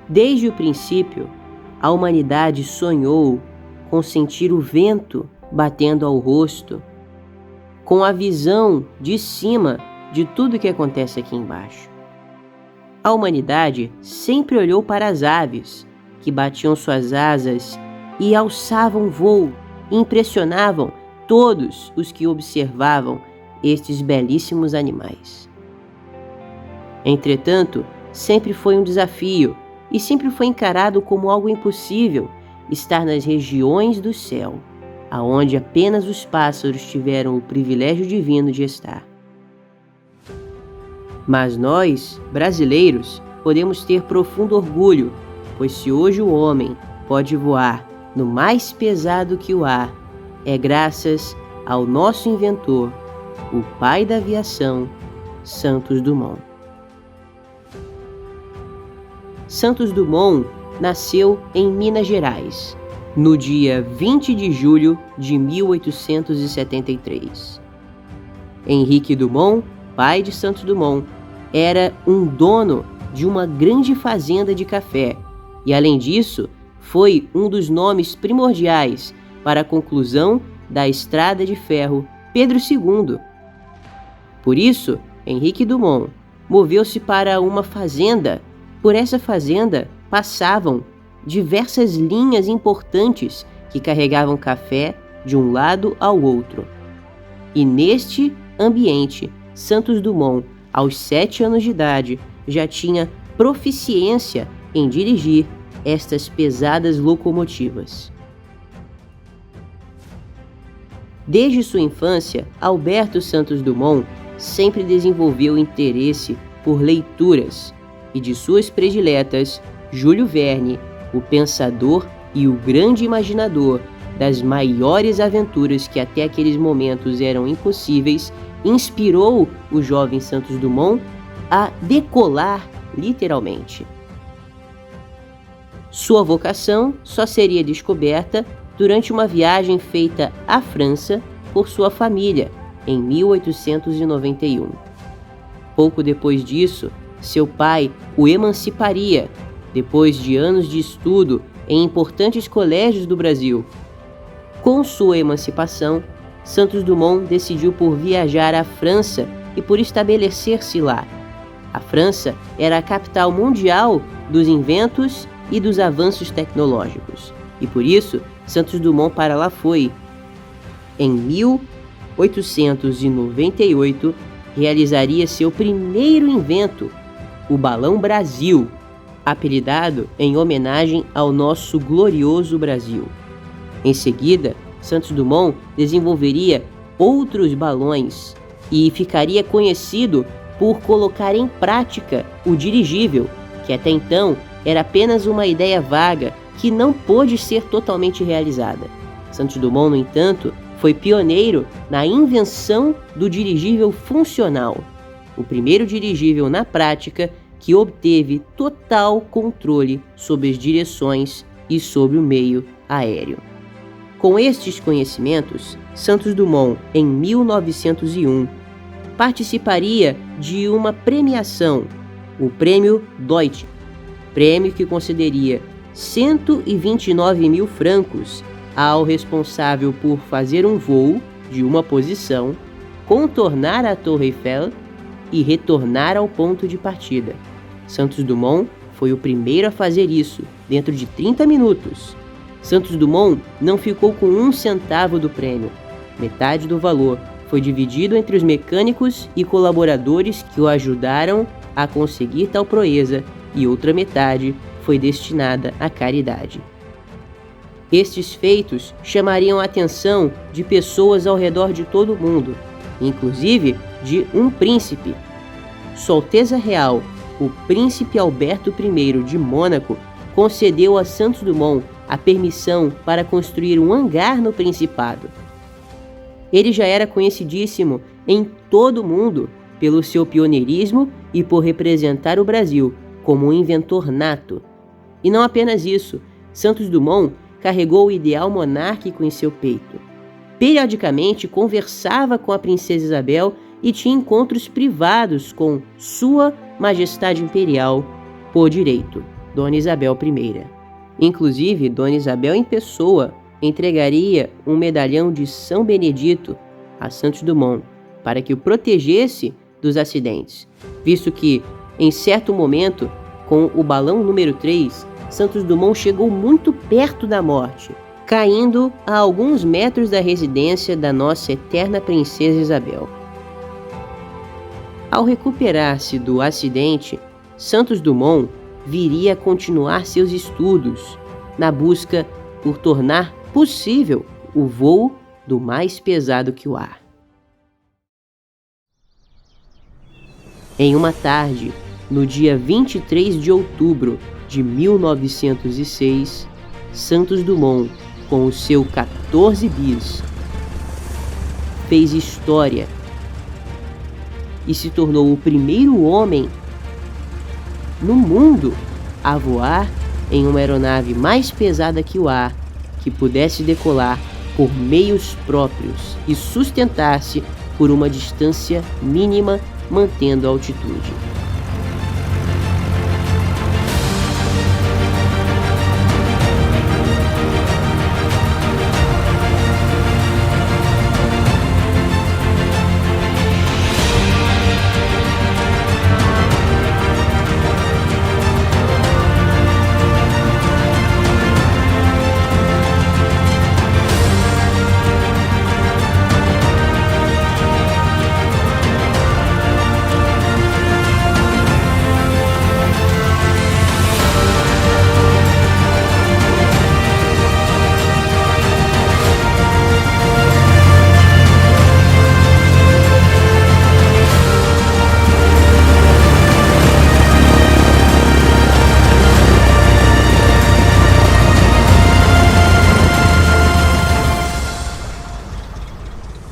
Desde o princípio, a humanidade sonhou com sentir o vento batendo ao rosto, com a visão de cima de tudo que acontece aqui embaixo. A humanidade sempre olhou para as aves, que batiam suas asas e alçavam voo, e impressionavam todos os que observavam estes belíssimos animais. Entretanto, sempre foi um desafio e sempre foi encarado como algo impossível estar nas regiões do céu, aonde apenas os pássaros tiveram o privilégio divino de estar. Mas nós, brasileiros, podemos ter profundo orgulho, pois se hoje o homem pode voar no mais pesado que o ar, é graças ao nosso inventor, o pai da aviação, Santos Dumont. Santos Dumont nasceu em Minas Gerais, no dia 20 de julho de 1873. Henrique Dumont, pai de Santos Dumont, era um dono de uma grande fazenda de café e, além disso, foi um dos nomes primordiais para a conclusão da Estrada de Ferro Pedro II. Por isso, Henrique Dumont moveu-se para uma fazenda. Por essa fazenda passavam diversas linhas importantes que carregavam café de um lado ao outro. E neste ambiente, Santos Dumont, aos 7 anos de idade, já tinha proficiência em dirigir estas pesadas locomotivas. Desde sua infância, Alberto Santos Dumont sempre desenvolveu interesse por leituras, e de suas prediletas, Júlio Verne, o pensador e o grande imaginador das maiores aventuras que até aqueles momentos eram impossíveis, inspirou o jovem Santos Dumont a decolar literalmente. Sua vocação só seria descoberta durante uma viagem feita à França por sua família em 1891. Pouco depois disso, seu pai o emanciparia, depois de anos de estudo em importantes colégios do Brasil. Com sua emancipação, Santos Dumont decidiu por viajar à França e por estabelecer-se lá. A França era a capital mundial dos inventos e dos avanços tecnológicos, e por isso Santos Dumont para lá foi. Em 1898, realizaria seu primeiro invento, o Balão Brasil, apelidado em homenagem ao nosso glorioso Brasil. Em seguida, Santos Dumont desenvolveria outros balões e ficaria conhecido por colocar em prática o dirigível, que até então era apenas uma ideia vaga que não pôde ser totalmente realizada. Santos Dumont, no entanto, foi pioneiro na invenção do dirigível funcional, o primeiro dirigível na prática que obteve total controle sobre as direções e sobre o meio aéreo. Com estes conhecimentos, Santos Dumont, em 1901, participaria de uma premiação, o Prêmio Deutsch, prêmio que concederia 129 mil francos ao responsável por fazer um voo de uma posição, contornar a Torre Eiffel e retornar ao ponto de partida. Santos Dumont foi o primeiro a fazer isso, dentro de 30 minutos. Santos Dumont não ficou com 1 centavo do prêmio. Metade do valor foi dividido entre os mecânicos e colaboradores que o ajudaram a conseguir tal proeza, e outra metade foi destinada à caridade. Estes feitos chamariam a atenção de pessoas ao redor de todo o mundo, inclusive de um príncipe. Sua Alteza Real, o Príncipe Alberto I de Mônaco, concedeu a Santos Dumont a permissão para construir um hangar no Principado. Ele já era conhecidíssimo em todo o mundo pelo seu pioneirismo e por representar o Brasil como um inventor nato. E não apenas isso, Santos Dumont carregou o ideal monárquico em seu peito. Periodicamente conversava com a princesa Isabel e tinha encontros privados com Sua Majestade Imperial por direito, Dona Isabel I. Inclusive, Dona Isabel em pessoa entregaria um medalhão de São Benedito a Santos Dumont para que o protegesse dos acidentes, visto que, em certo momento, com o balão número 3, Santos Dumont chegou muito perto da morte, caindo a alguns metros da residência da nossa eterna princesa Isabel. Ao recuperar-se do acidente, Santos Dumont viria a continuar seus estudos na busca por tornar possível o voo do mais pesado que o ar. Em uma tarde, no dia 23 de outubro de 1906, Santos Dumont, com o seu 14 bis, fez história e se tornou o primeiro homem no mundo a voar em uma aeronave mais pesada que o ar, que pudesse decolar por meios próprios e sustentar-se por uma distância mínima, mantendo a altitude.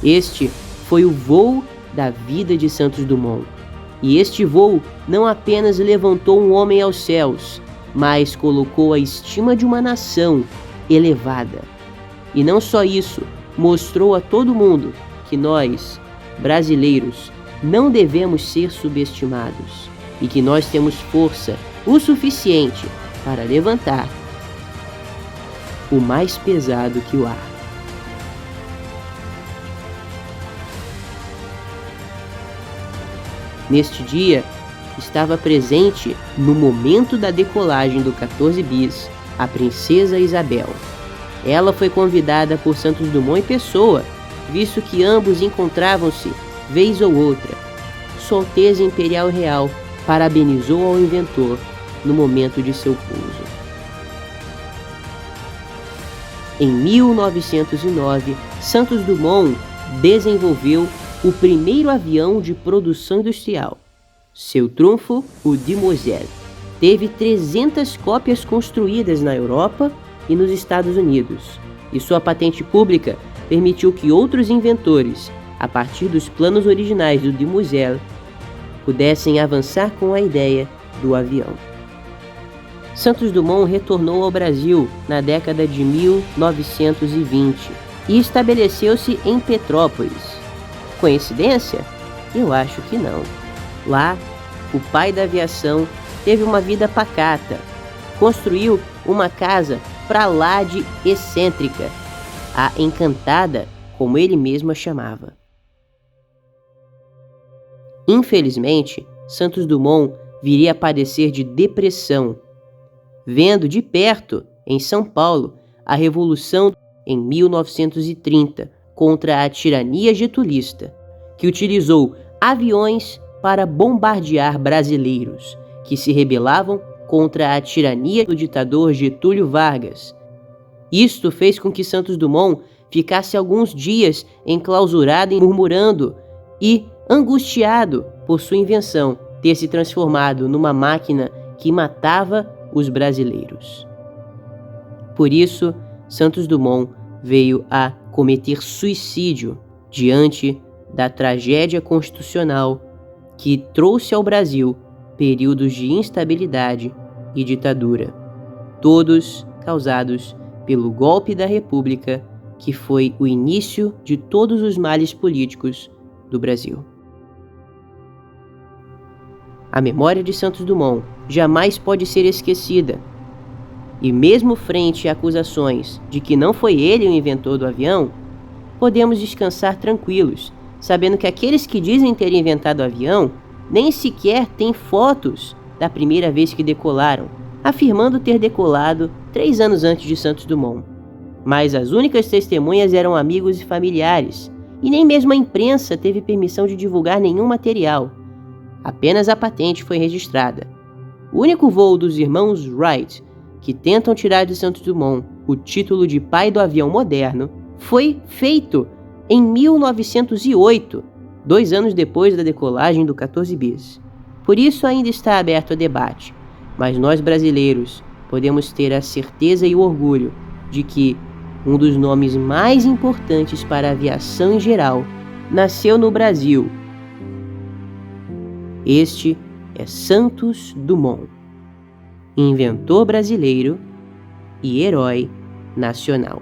Este foi o voo da vida de Santos Dumont. E este voo não apenas levantou um homem aos céus, mas colocou a estima de uma nação elevada. E não só isso, mostrou a todo mundo que nós, brasileiros, não devemos ser subestimados e que nós temos força o suficiente para levantar o mais pesado que o ar. Neste dia, estava presente, no momento da decolagem do 14 bis, a princesa Isabel. Ela foi convidada por Santos Dumont em pessoa, visto que ambos encontravam-se, vez ou outra. Sua Alteza Imperial Real parabenizou ao inventor no momento de seu pouso. Em 1909, Santos Dumont desenvolveu o primeiro avião de produção industrial. Seu trunfo, o Demoiselle, teve 300 cópias construídas na Europa e nos Estados Unidos, e sua patente pública permitiu que outros inventores, a partir dos planos originais do Demoiselle, pudessem avançar com a ideia do avião. Santos Dumont retornou ao Brasil na década de 1920 e estabeleceu-se em Petrópolis. Coincidência? Eu acho que não. Lá, o pai da aviação teve uma vida pacata. Construiu uma casa pra lá de excêntrica, a Encantada, como ele mesmo a chamava. Infelizmente, Santos Dumont viria a padecer de depressão, vendo de perto, em São Paulo, a Revolução em 1930, contra a tirania getulista, que utilizou aviões para bombardear brasileiros que se rebelavam contra a tirania do ditador Getúlio Vargas. Isto fez com que Santos Dumont ficasse alguns dias enclausurado e murmurando e angustiado por sua invenção ter se transformado numa máquina que matava os brasileiros. Por isso, Santos Dumont veio a cometer suicídio diante da tragédia constitucional que trouxe ao Brasil períodos de instabilidade e ditadura, todos causados pelo golpe da República, que foi o início de todos os males políticos do Brasil. A memória de Santos Dumont jamais pode ser esquecida. E mesmo frente a acusações de que não foi ele o inventor do avião, podemos descansar tranquilos, sabendo que aqueles que dizem ter inventado o avião nem sequer têm fotos da primeira vez que decolaram, afirmando ter decolado 3 anos antes de Santos Dumont. Mas as únicas testemunhas eram amigos e familiares, e nem mesmo a imprensa teve permissão de divulgar nenhum material. Apenas a patente foi registrada. O único voo dos irmãos Wright que tentam tirar de Santos Dumont o título de pai do avião moderno foi feito em 1908, 2 anos depois da decolagem do 14 bis. Por isso ainda está aberto a debate, mas nós brasileiros podemos ter a certeza e o orgulho de que um dos nomes mais importantes para a aviação em geral nasceu no Brasil. Este é Santos Dumont, inventor brasileiro e herói nacional.